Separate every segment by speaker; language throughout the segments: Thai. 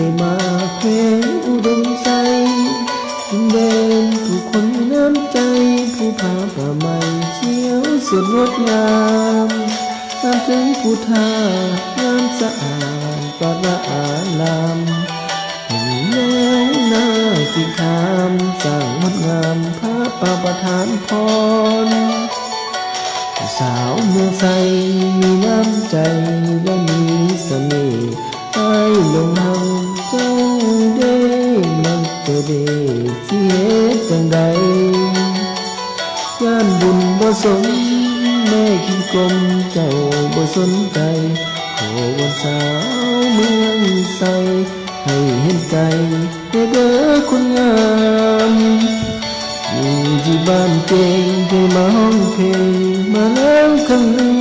Speaker 1: ได้มาแขวงอุดมใจดินแดนผู้คนน้ำใจผู้ผาป่าไม้เขียวสดงดงามตามถึงผู้ท่างามสะอาดปราละอารามเห็นแล้วน่าที่คามสร้างงดงามพระป่าประทานพรสาวเมืองไทยมีน้ำใจและมีเสน่ห์ให้ลงทำเจ้าได้มันจะได้ที่เหตุจังใดย่านบุญบ่สมแม่ขี้กลมเจ้าบ่สนใจขอวันสาวเมืองไทยให้เห็นใจเด้อคนงามอยู่ที่บ้านเก่งให้มาห้องเพลงมาแล้วครั้งหนึ่ง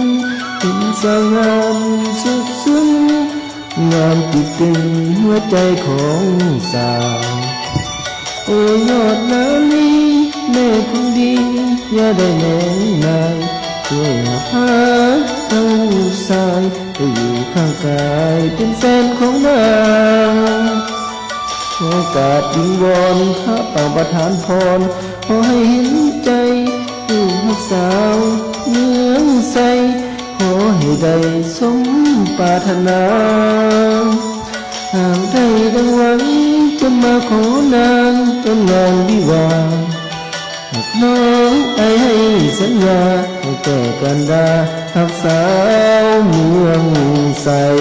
Speaker 1: เห็นสาวงามสุดซึ้งงามติดตึงหัวใจของสาวโอ้ยอดนาลีแม่คนดีอย่าได้แน่งนายช่วยมาพาเอาสายไปอยู่ข้างกายเป็นแฟนของนางโอกาสวิงวอนพระป่าประทานพรขอให้เห็นใจผู้รักสาวเมืองไทยขอให้ได้สมปรารถนาหากได้ดังหวังจะมาขอนางจนงานวิวาห์หากน้องให้สัญญาให้แก้กันดาหักสาวเมืองไทย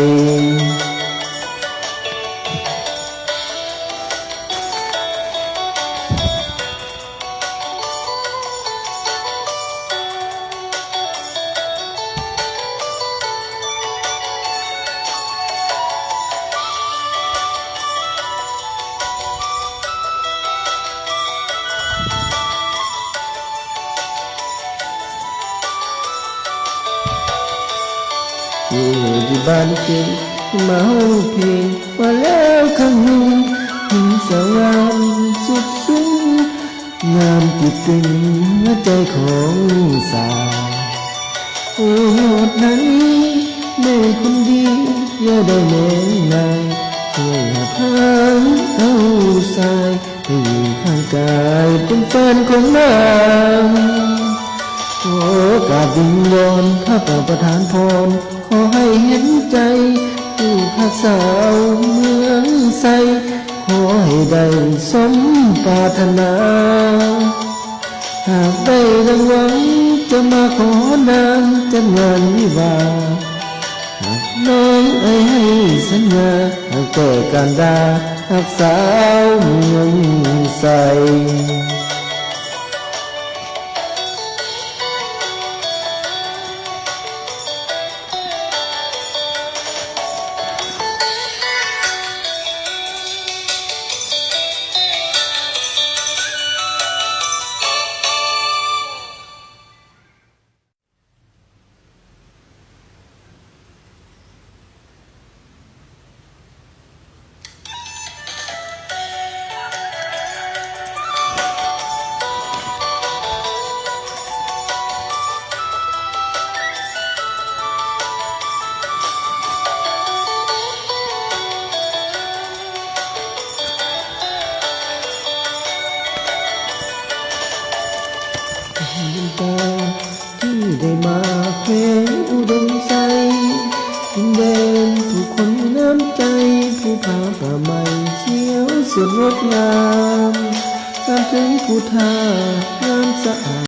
Speaker 1: อยู่ที่บ้านเก่งมาห้องเพลงว่าแล้วครั้งหนึ่งเห็นสาวงามสุดซึ้งงามติดตึงหัวใจของสาวโอ้ยอดนั้นแม่คนดีอย่าได้แน่นายช่วยหาทางเอาสายให้อยู่ข้างกายเป็นแฟนของนางโอกาสวิงวอนข้าป่าประทานพรขอให้เห็นใจผู้ข้าสาวเมืองไทยขอให้ได้สมปรารถนาหากได้ดังหวังจะมาขอนางจัดงานวิวาห์หากน้องให้สัญญาหากแต่การดาหักสาวเมืองไทยตาที่ได้มาแขวงอุดมใจดินแดนผู้คนน้ำใจผู้ผาป่าไม้เขียวสดงดงามตามถึงผู้ท่างามสะอาด